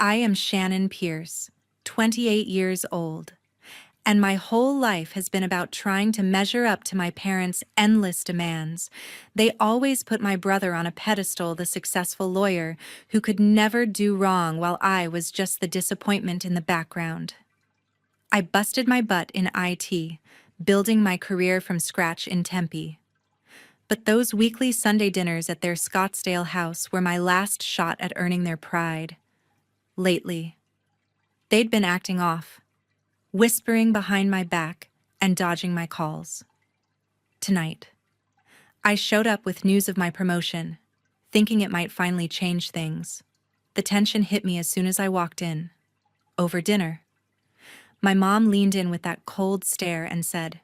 I am Shannon Pierce, 28 years old, and my whole life has been about trying to measure up to my parents' endless demands. They always put my brother on a pedestal, the successful lawyer who could never do wrong, while I was just the disappointment in the background. I busted my butt in IT, building my career from scratch in Tempe. But those weekly Sunday dinners at their Scottsdale house were my last shot at earning their pride. Lately, they'd been acting off, whispering behind my back and dodging my calls. Tonight, I showed up with news of my promotion, thinking it might finally change things. The tension hit me as soon as I walked in. Over dinner, my mom leaned in with that cold stare and said,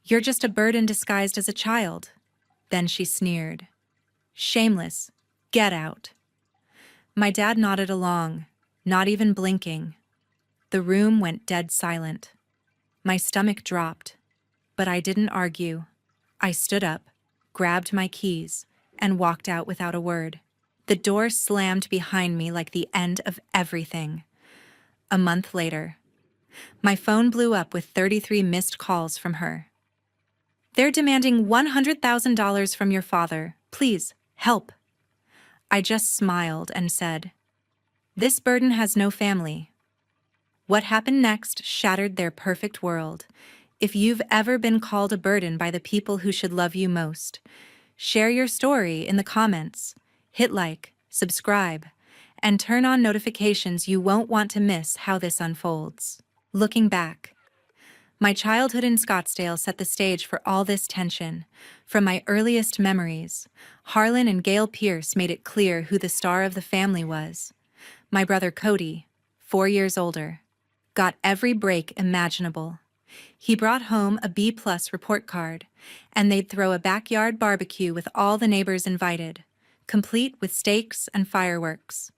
"You're just a burden disguised as a child." Then she sneered, "Shameless, get out." My dad nodded along, not even blinking. The room went dead silent. My stomach dropped, but I didn't argue. I stood up, grabbed my keys, and walked out without a word. The door slammed behind me like the end of everything. A month later, my phone blew up with 33 missed calls from her. "They're demanding $100,000 from your father. Please, help." I just smiled and said, "This burden has no family." What happened next shattered their perfect world. If you've ever been called a burden by the people who should love you most, share your story in the comments, hit like, subscribe, and turn on notifications. You won't want to miss how this unfolds. Looking back, my childhood in Scottsdale set the stage for all this tension. From my earliest memories, Harlan and Gail Pierce made it clear who the star of the family was. My brother Cody, 4 years older, got every break imaginable. He brought home a B+ report card, and they'd throw a backyard barbecue with all the neighbors invited, complete with steaks and fireworks.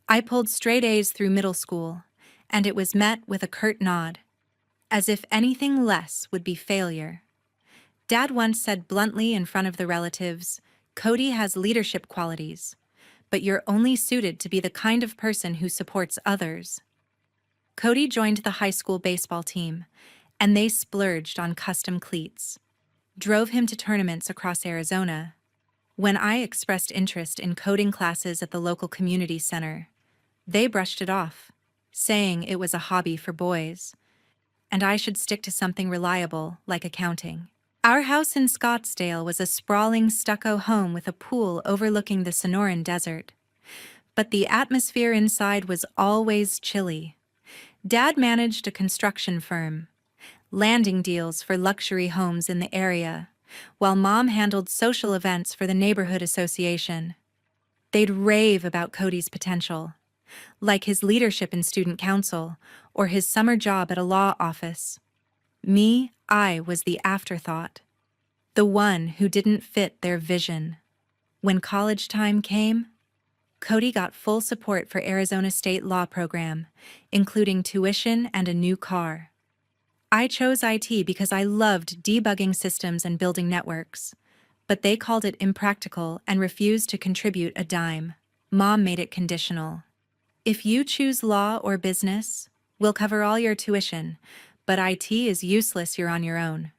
I pulled straight A's through middle school, and it was met with a curt nod, as if anything less would be failure. Dad once said bluntly in front of the relatives, "Cody has leadership qualities, but you're only suited to be the kind of person who supports others." Cody joined the high school baseball team, and they splurged on custom cleats, drove him to tournaments across Arizona. When I expressed interest in coding classes at the local community center, they brushed it off, saying it was a hobby for boys, and I should stick to something reliable like accounting. Our house in Scottsdale was a sprawling stucco home with a pool overlooking the Sonoran Desert. But the atmosphere inside was always chilly. Dad managed a construction firm, landing deals for luxury homes in the area, while Mom handled social events for the neighborhood association. They'd rave about Cody's potential, like his leadership in student council or his summer job at a law office. I was the afterthought, the one who didn't fit their vision. When college time came, Cody got full support for Arizona State law program, including tuition and a new car. I chose IT because I loved debugging systems and building networks, but they called it impractical and refused to contribute a dime. Mom made it conditional. "If you choose law or business, we'll cover all your tuition, but IT is useless, you're on your own."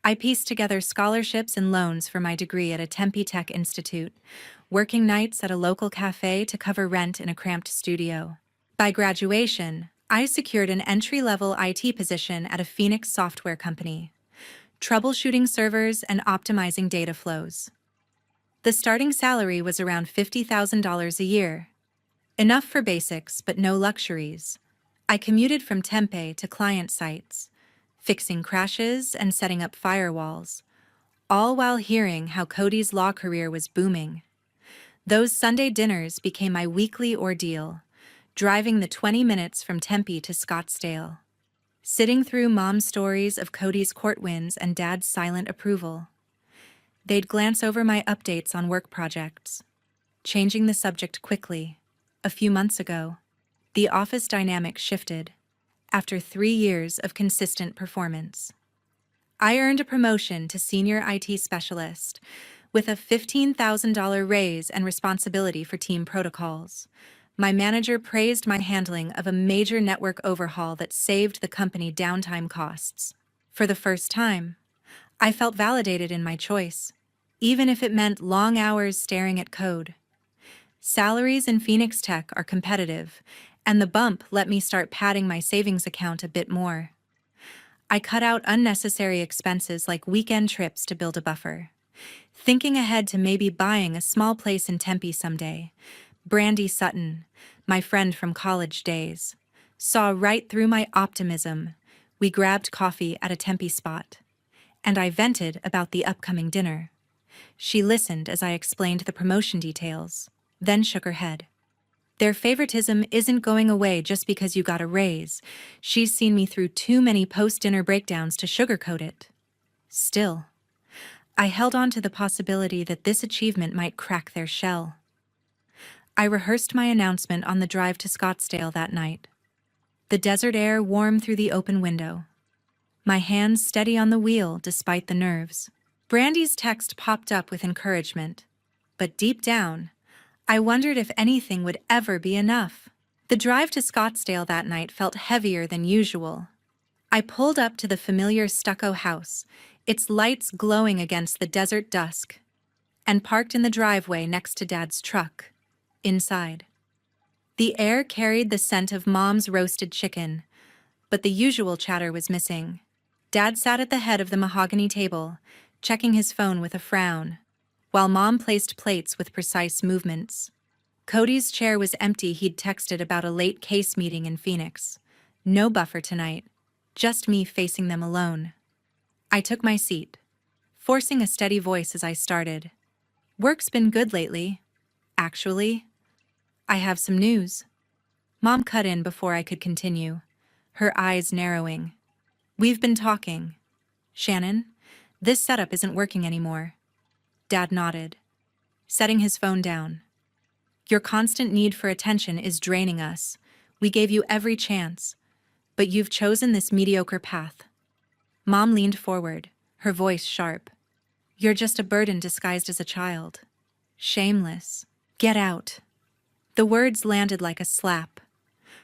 I pieced together scholarships and loans for my degree at a Tempe Tech Institute, working nights at a local cafe to cover rent in a cramped studio. By graduation, I secured an entry-level IT position at a Phoenix software company, troubleshooting servers and optimizing data flows. The starting salary was around $50,000 a year, enough for basics but no luxuries. I commuted from Tempe to client sites, fixing crashes and setting up firewalls, all while hearing how Cody's law career was booming. Those Sunday dinners became my weekly ordeal, driving the 20 minutes from Tempe to Scottsdale, sitting through Mom's stories of Cody's court wins and Dad's silent approval. They'd glance over my updates on work projects, changing the subject quickly. A few months ago, the office dynamic shifted after 3 years of consistent performance. I earned a promotion to senior IT specialist with a $15,000 raise and responsibility for team protocols. My manager praised my handling of a major network overhaul that saved the company downtime costs. For the first time, I felt validated in my choice, even if it meant long hours staring at code. Salaries in Phoenix Tech are competitive, and the bump let me start padding my savings account a bit more. I cut out unnecessary expenses like weekend trips to build a buffer. Thinking ahead to maybe buying a small place in Tempe someday, Brandy Sutton, my friend from college days, saw right through my optimism. We grabbed coffee at a Tempe spot, and I vented about the upcoming dinner. She listened as I explained the promotion details, then shook her head. Their favoritism isn't going away just because you got a raise. She's seen me through too many post-dinner breakdowns to sugarcoat it. Still, I held on to the possibility that this achievement might crack their shell. I rehearsed my announcement on the drive to Scottsdale that night. The desert air warm through the open window. My hands steady on the wheel despite the nerves. Brandy's text popped up with encouragement, but deep down, I wondered if anything would ever be enough. The drive to Scottsdale that night felt heavier than usual. I pulled up to the familiar stucco house, its lights glowing against the desert dusk, and parked in the driveway next to Dad's truck. Inside, the air carried the scent of Mom's roasted chicken, but the usual chatter was missing. Dad sat at the head of the mahogany table, checking his phone with a frown, while Mom placed plates with precise movements. Cody's chair was empty. He'd texted about a late case meeting in Phoenix. No buffer tonight, just me facing them alone. I took my seat, forcing a steady voice as I started. Work's been good lately. Actually, I have some news. Mom cut in before I could continue, her eyes narrowing. We've been talking. Shannon, this setup isn't working anymore. Dad nodded, setting his phone down. Your constant need for attention is draining us. We gave you every chance, but you've chosen this mediocre path. Mom leaned forward, her voice sharp. You're just a burden disguised as a child. Shameless. Get out. The words landed like a slap,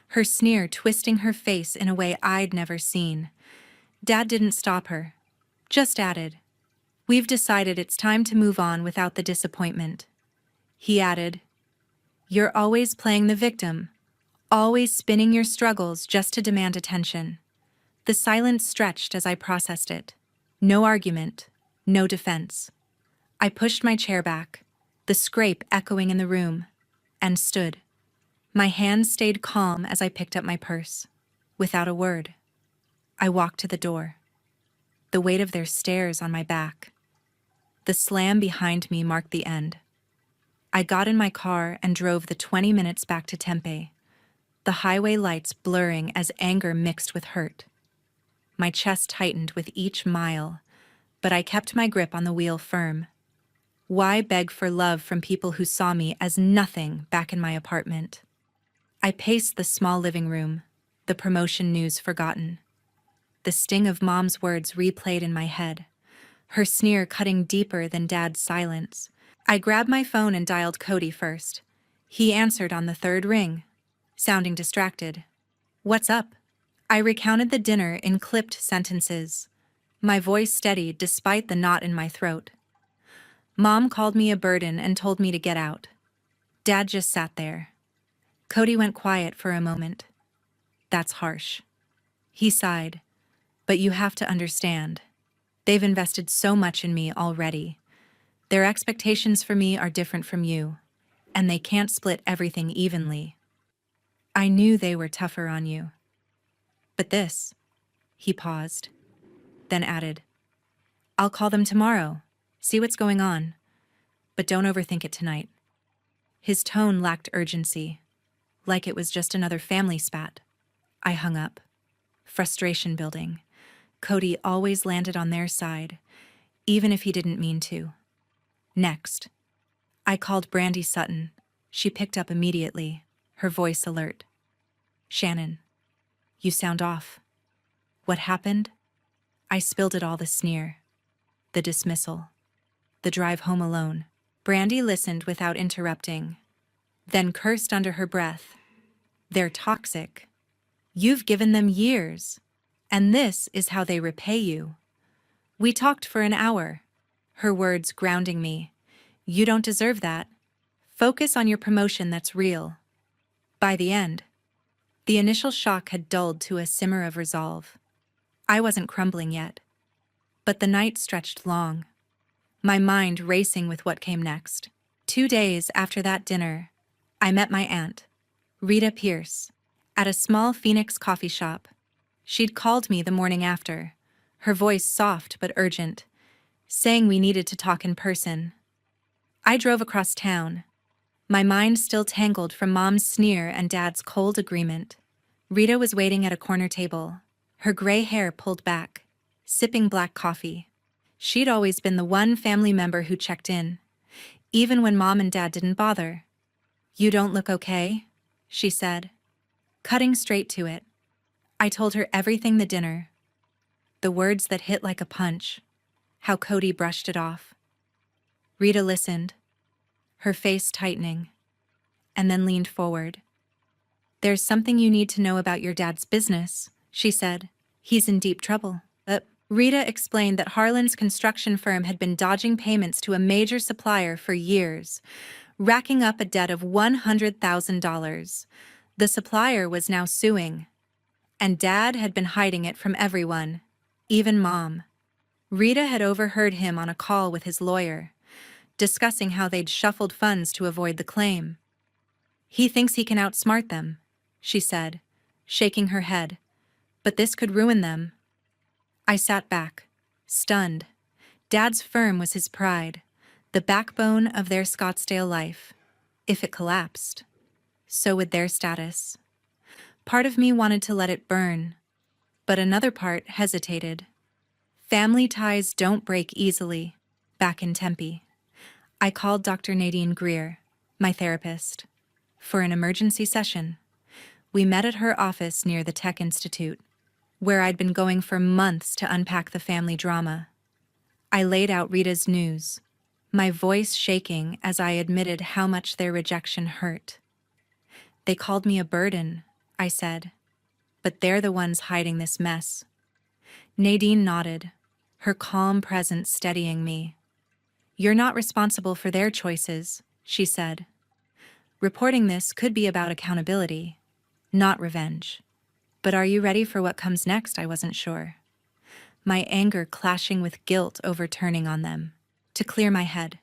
her sneer twisting her face in a way I'd never seen. Dad didn't stop her, just added, We've decided it's time to move on without the disappointment. He added, You're always playing the victim, always spinning your struggles just to demand attention. The silence stretched as I processed it. No argument, no defense. I pushed my chair back, the scrape echoing in the room, and stood. My hands stayed calm as I picked up my purse. Without a word, I walked to the door. The weight of their stares on my back. The slam behind me marked the end. I got in my car and drove the 20 minutes back to Tempe, the highway lights blurring as anger mixed with hurt. My chest tightened with each mile, but I kept my grip on the wheel firm. Why beg for love from people who saw me as nothing back in my apartment? I paced the small living room, the promotion news forgotten. The sting of Mom's words replayed in my head, her sneer cutting deeper than Dad's silence. I grabbed my phone and dialed Cody first. He answered on the third ring, sounding distracted. What's up? I recounted the dinner in clipped sentences, my voice steady despite the knot in my throat. Mom called me a burden and told me to get out. Dad just sat there. Cody went quiet for a moment. That's harsh. He sighed. But you have to understand. They've invested so much in me already. Their expectations for me are different from you, and they can't split everything evenly. I knew they were tougher on you. But this, he paused, then added, I'll call them tomorrow, see what's going on, but don't overthink it tonight. His tone lacked urgency, like it was just another family spat. I hung up, frustration building. Cody always landed on their side, even if he didn't mean to. Next, I called Brandy Sutton. She picked up immediately, her voice alert. Shannon, you sound off. What happened? I spilled it all, the sneer, the dismissal, the drive home alone. Brandy listened without interrupting. then cursed under her breath. They're toxic. You've given them years, and this is how they repay you. We talked for an hour, her words grounding me. You don't deserve that. Focus on your promotion that's real. By the end, the initial shock had dulled to a simmer of resolve. I wasn't crumbling yet. But the night stretched long, my mind racing with what came next. 2 days after that dinner, I met my aunt, Rita Pierce, at a small Phoenix coffee shop. She'd called me the morning after, her voice soft but urgent, saying we needed to talk in person. I drove across town, my mind still tangled from Mom's sneer and Dad's cold agreement. Rita was waiting at a corner table, her gray hair pulled back, sipping black coffee. She'd always been the one family member who checked in, even when Mom and Dad didn't bother. "You don't look okay," she said, cutting straight to it. I told her everything the dinner, the words that hit like a punch, how Cody brushed it off. Rita listened, her face tightening, and then leaned forward. "There's something you need to know about your dad's business," she said. "He's in deep trouble." Rita explained that Harlan's construction firm had been dodging payments to a major supplier for years, racking up a debt of $100,000. The supplier was now suing, and Dad had been hiding it from everyone, even Mom. Rita had overheard him on a call with his lawyer, discussing how they'd shuffled funds to avoid the claim. "He thinks he can outsmart them," she said, shaking her head, "but this could ruin them." I sat back, stunned. Dad's firm was his pride, the backbone of their Scottsdale life. If it collapsed, so would their status. Part of me wanted to let it burn, but another part hesitated. Family ties don't break easily, back in Tempe. I called Dr. Nadine Greer, my therapist, for an emergency session. We met at her office near the Tech Institute, where I'd been going for months to unpack the family drama. I laid out Rita's news, my voice shaking as I admitted how much their rejection hurt. "They called me a burden," I said, "but they're the ones hiding this mess." Nadine nodded, her calm presence steadying me. "You're not responsible for their choices," she said. "Reporting this could be about accountability, not revenge. But are you ready for what comes next?" I wasn't sure. My anger clashing with guilt over turning on them. To clear my head,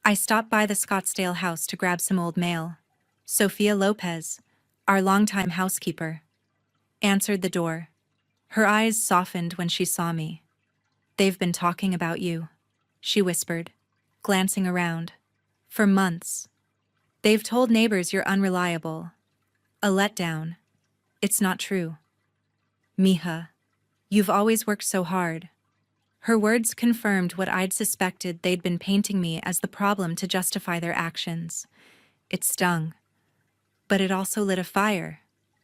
I stopped by the Scottsdale house to grab some old mail. Sophia Lopez, our longtime housekeeper, answered the door. Her eyes softened when she saw me. "They've been talking about you," she whispered, glancing around. "For months. They've told neighbors you're unreliable. A letdown. It's not true. Mija, you've always worked so hard." Her words confirmed what I'd suspected. They'd been painting me as the problem to justify their actions. It stung, but it also lit a fire.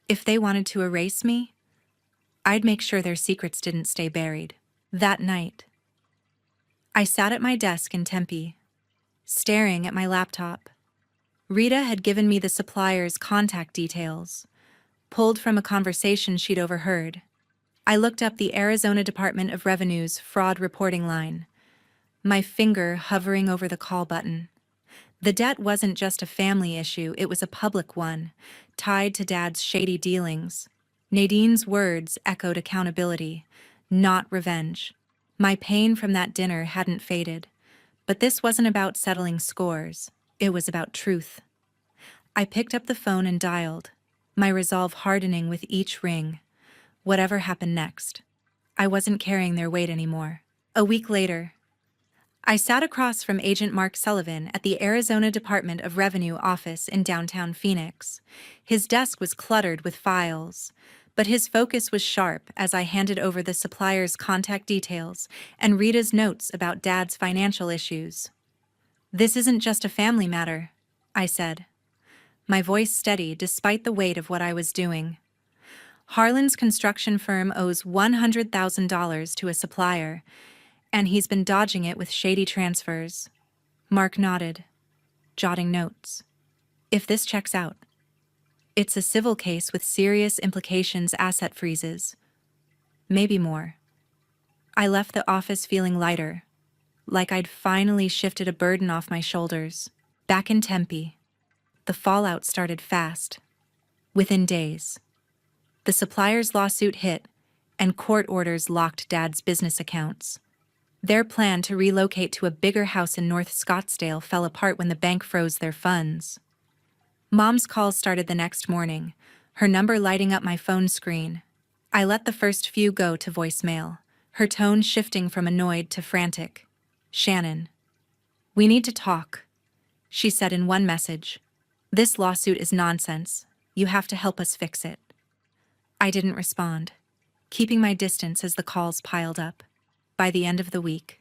If they wanted to erase me, I'd make sure their secrets didn't stay buried. That night, I sat at my desk in Tempe, staring at my laptop. Rita had given me the supplier's contact details, pulled from a conversation she'd overheard. I looked up the Arizona Department of Revenue's fraud reporting line, my finger hovering over the call button. The debt wasn't just a family issue, it was a public one, tied to Dad's shady dealings. Nadine's words echoed accountability, not revenge. My pain from that dinner hadn't faded, but this wasn't about settling scores, it was about truth. I picked up the phone and dialed, my resolve hardening with each ring. Whatever happened next, I wasn't carrying their weight anymore. A week later, I sat across from Agent Mark Sullivan at the Arizona Department of Revenue office in downtown Phoenix. His desk was cluttered with files, but his focus was sharp as I handed over the supplier's contact details and Rita's notes about Dad's financial issues. "This isn't just a family matter," I said, my voice steady despite the weight of what I was doing. "Harlan's construction firm owes $100,000 to a supplier, and he's been dodging it with shady transfers." Mark nodded, jotting notes. If this checks out, it's a civil case with serious implications, asset freezes. Maybe more. I left the office feeling lighter, like I'd finally shifted a burden off my shoulders. Back in Tempe, the fallout started fast. Within days, the supplier's lawsuit hit, and court orders locked Dad's business accounts. Their plan to relocate to a bigger house in North Scottsdale fell apart when the bank froze their funds. Mom's calls started the next morning, her number lighting up my phone screen. I let the first few go to voicemail, her tone shifting from annoyed to frantic. "Shannon, we need to talk," she said in one message. "This lawsuit is nonsense. You have to help us fix it." I didn't respond, keeping my distance as the calls piled up. By the end of the week,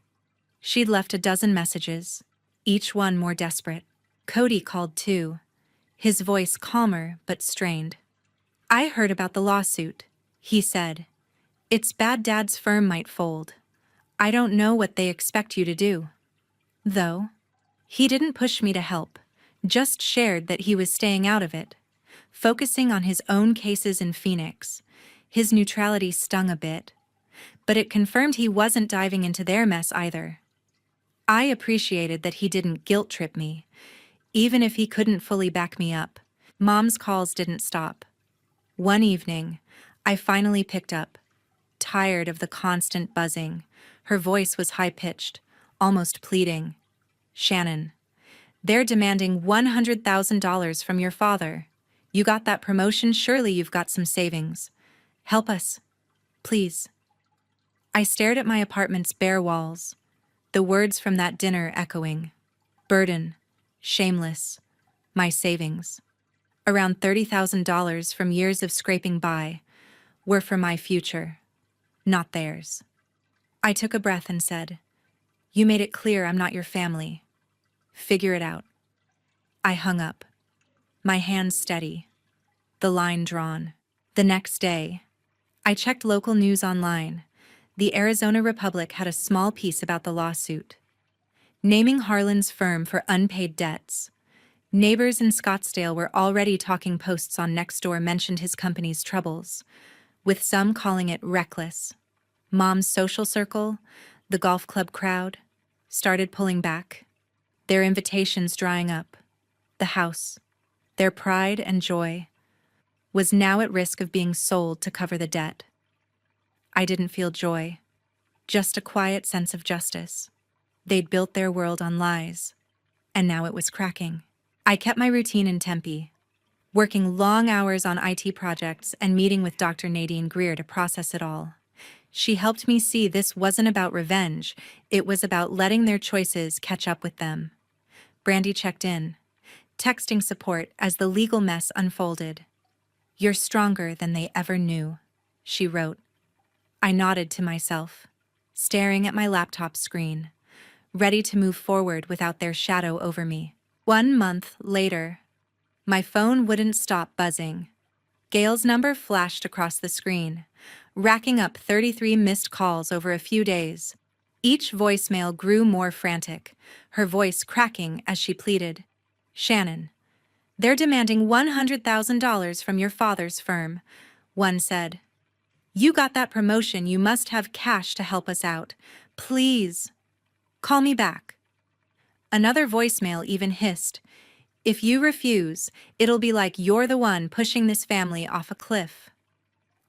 she'd left a dozen messages, each one more desperate. Cody called too, his voice calmer but strained. "I heard about the lawsuit," he said. "It's bad. Dad's firm might fold. I don't know what they expect you to do." Though, he didn't push me to help, just shared that he was staying out of it, focusing on his own cases in Phoenix. His neutrality stung a bit, but it confirmed he wasn't diving into their mess either. I appreciated that he didn't guilt-trip me, even if he couldn't fully back me up. Mom's calls didn't stop. One evening, I finally picked up, tired of the constant buzzing. Her voice was high-pitched, almost pleading. "Shannon, they're demanding $100,000 from your father. You got that promotion, surely you've got some savings. Help us, please." I stared at my apartment's bare walls, the words from that dinner echoing. Burden, shameless, my savings. Around $30,000 from years of scraping by were for my future, not theirs. I took a breath and said, "You made it clear I'm not your family. Figure it out." I hung up, my hands steady, the line drawn. The next day, I checked local news online. The Arizona Republic had a small piece about the lawsuit, naming Harlan's firm for unpaid debts. Neighbors in Scottsdale were already talking. Posts on Nextdoor mentioned his company's troubles, with some calling it reckless. Mom's social circle, the golf club crowd, started pulling back, their invitations drying up. The house, their pride and joy, was now at risk of being sold to cover the debt. I didn't feel joy, just a quiet sense of justice. They'd built their world on lies, and now it was cracking. I kept my routine in Tempe, working long hours on IT projects and meeting with Dr. Nadine Greer to process it all. She helped me see this wasn't about revenge, it was about letting their choices catch up with them. Brandy checked in, texting support as the legal mess unfolded. "You're stronger than they ever knew," she wrote. I nodded to myself, staring at my laptop screen, ready to move forward without their shadow over me. 1 month later, my phone wouldn't stop buzzing. Gail's number flashed across the screen, racking up 33 missed calls over a few days. Each voicemail grew more frantic, her voice cracking as she pleaded. "Shannon, they're demanding $100,000 from your father's firm," one said. "You got that promotion, you must have cash to help us out. Please, call me back." Another voicemail even hissed, "If you refuse, it'll be like you're the one pushing this family off a cliff."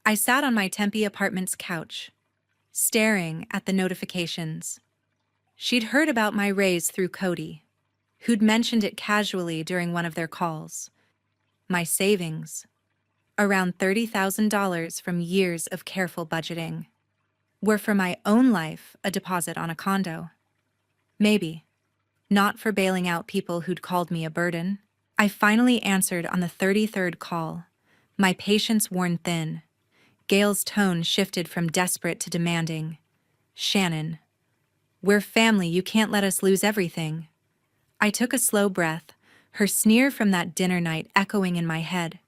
I sat on my Tempe apartment's couch, staring at the notifications. She'd heard about my raise through Cody, who'd mentioned it casually during one of their calls. My savings, around $30,000 from years of careful budgeting, were for my own life, a deposit on a condo. Maybe, not for bailing out people who'd called me a burden. I finally answered on the 33rd call, my patience worn thin. Gail's tone shifted from desperate to demanding. "Shannon, we're family, you can't let us lose everything." I took a slow breath, her sneer from that dinner night echoing in my head.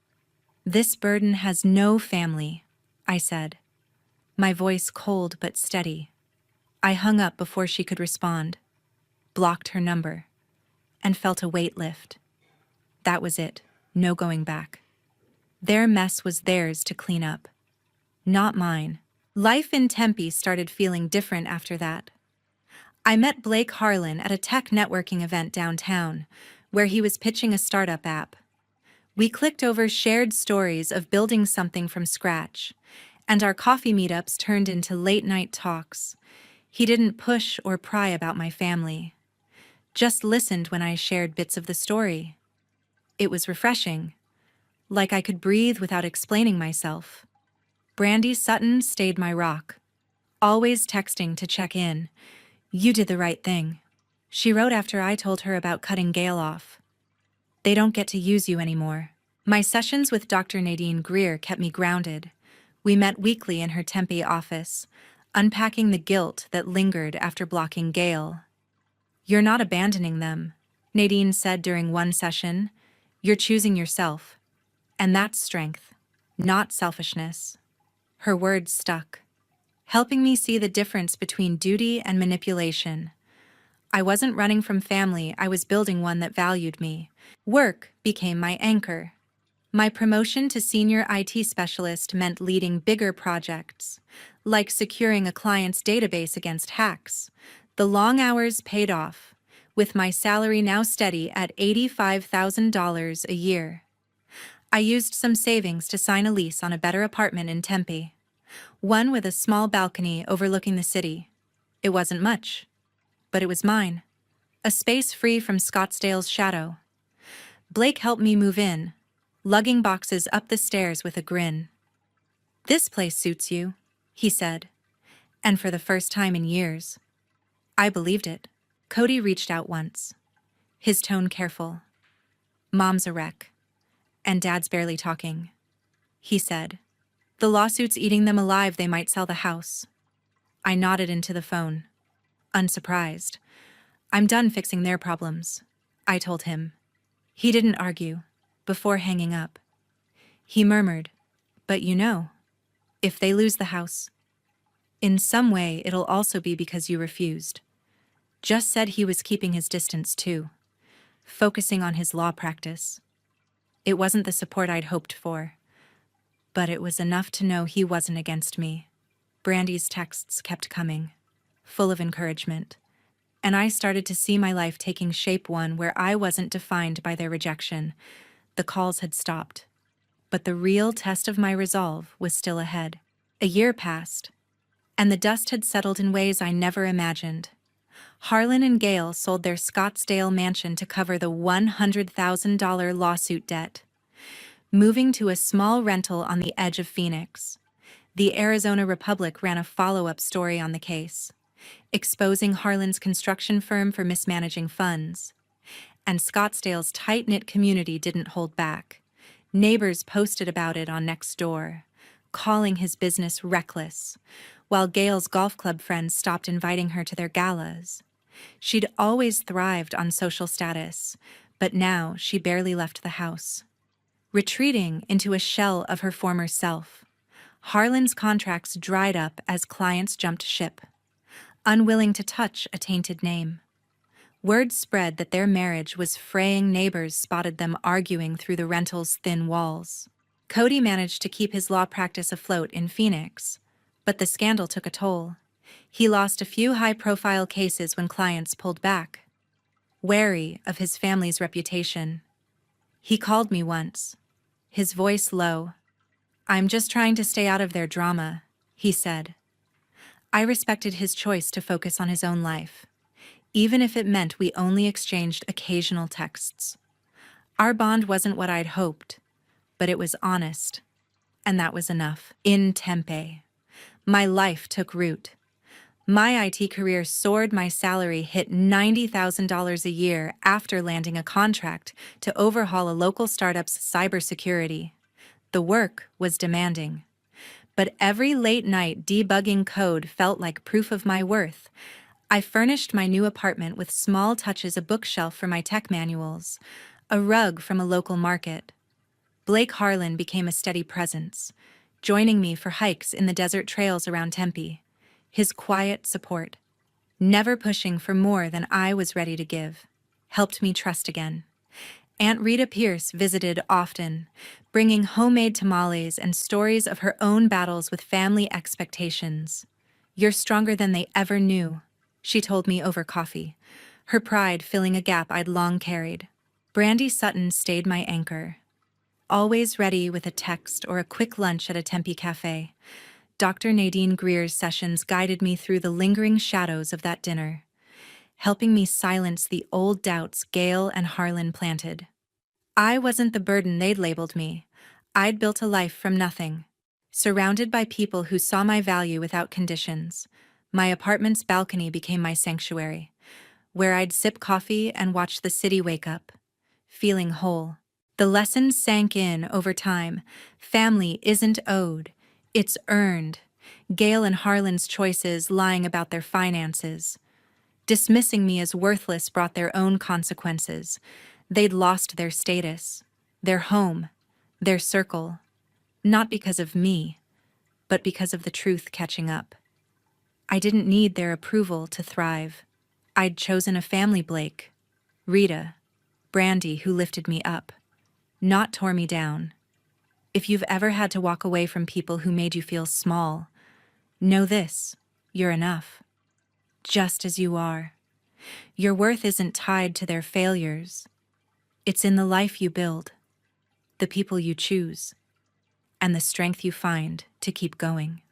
"This burden has no family," I said, my voice cold but steady. I hung up before she could respond, blocked her number, and felt a weight lift. That was it. No going back. Their mess was theirs to clean up, not mine. Life in Tempe started feeling different after that. I met Blake Harlan at a tech networking event downtown, where he was pitching a startup app. We clicked over shared stories of building something from scratch, and our coffee meetups turned into late-night talks. He didn't push or pry about my family, just listened when I shared bits of the story. It was refreshing, like I could breathe without explaining myself. Brandy Sutton stayed my rock, always texting to check in. "You did the right thing," she wrote after I told her about cutting Gail off. "They don't get to use you anymore." My sessions with Dr. Nadine Greer kept me grounded. We met weekly in her Tempe office, unpacking the guilt that lingered after blocking Gail. "You're not abandoning them," Nadine said during one session. "You're choosing yourself. And that's strength, not selfishness." Her words stuck, helping me see the difference between duty and manipulation. I wasn't running from family, I was building one that valued me. Work became my anchor. My promotion to senior IT specialist meant leading bigger projects, like securing a client's database against hacks. The long hours paid off, with my salary now steady at $85,000 a year. I used some savings to sign a lease on a better apartment in Tempe, one with a small balcony overlooking the city. It wasn't much, but it was mine, a space free from Scottsdale's shadow. Blake helped me move in, lugging boxes up the stairs with a grin. "This place suits you," he said, and for the first time in years, I believed it. Cody reached out once, his tone careful. "Mom's a wreck, and Dad's barely talking," he said. "The lawsuit's eating them alive, they might sell the house." I nodded into the phone, unsurprised. "I'm done fixing their problems," I told him. He didn't argue. Before hanging up, he murmured, "But you know, if they lose the house, in some way it'll also be because you refused." Just said he was keeping his distance too, focusing on his law practice. It wasn't the support I'd hoped for, but it was enough to know he wasn't against me. Brandy's texts kept coming, full of encouragement, and I started to see my life taking shape, one where I wasn't defined by their rejection. The calls had stopped, but the real test of my resolve was still ahead. A year passed, and the dust had settled in ways I never imagined. Harlan and Gail sold their Scottsdale mansion to cover the $100,000 lawsuit debt, moving to a small rental on the edge of Phoenix. The Arizona Republic ran a follow-up story on the case, exposing Harlan's construction firm for mismanaging funds. And Scottsdale's tight-knit community didn't hold back. Neighbors posted about it on Nextdoor, calling his business reckless, while Gail's golf club friends stopped inviting her to their galas. She'd always thrived on social status, but now she barely left the house, retreating into a shell of her former self. Harlan's contracts dried up as clients jumped ship, unwilling to touch a tainted name. Word spread that their marriage was fraying. Neighbors spotted them arguing through the rental's thin walls. Cody managed to keep his law practice afloat in Phoenix, but the scandal took a toll. He lost a few high-profile cases when clients pulled back, wary of his family's reputation. He called me once, his voice low. "I'm just trying to stay out of their drama," he said. I respected his choice to focus on his own life, even if it meant we only exchanged occasional texts. Our bond wasn't what I'd hoped, but it was honest, and that was enough. In Tempe, my life took root. My IT career soared. My salary hit $90,000 a year after landing a contract to overhaul a local startup's cybersecurity. The work was demanding, but every late night debugging code felt like proof of my worth. I furnished my new apartment with small touches: a bookshelf for my tech manuals, a rug from a local market. Blake Harlan became a steady presence, joining me for hikes in the desert trails around Tempe. His quiet support, never pushing for more than I was ready to give, helped me trust again. Aunt Rita Pierce visited often, bringing homemade tamales and stories of her own battles with family expectations. "You're stronger than they ever knew," she told me over coffee, her pride filling a gap I'd long carried. Brandy Sutton stayed my anchor, always ready with a text or a quick lunch at a Tempe cafe. Dr. Nadine Greer's sessions guided me through the lingering shadows of that dinner, helping me silence the old doubts Gail and Harlan planted. I wasn't the burden they'd labeled me. I'd built a life from nothing, surrounded by people who saw my value without conditions. My apartment's balcony became my sanctuary, where I'd sip coffee and watch the city wake up, feeling whole. The lessons sank in over time. Family isn't owed, it's earned. Gail and Harlan's choices lying about their finances. Dismissing me as worthless brought their own consequences. They'd lost their status, their home, their circle, not because of me, but because of the truth catching up. I didn't need their approval to thrive. I'd chosen a family, Blake, Rita, Brandy, who lifted me up, not tore me down. If you've ever had to walk away from people who made you feel small, know this: you're enough, just as you are. Your worth isn't tied to their failures. It's in the life you build, the people you choose, and the strength you find to keep going.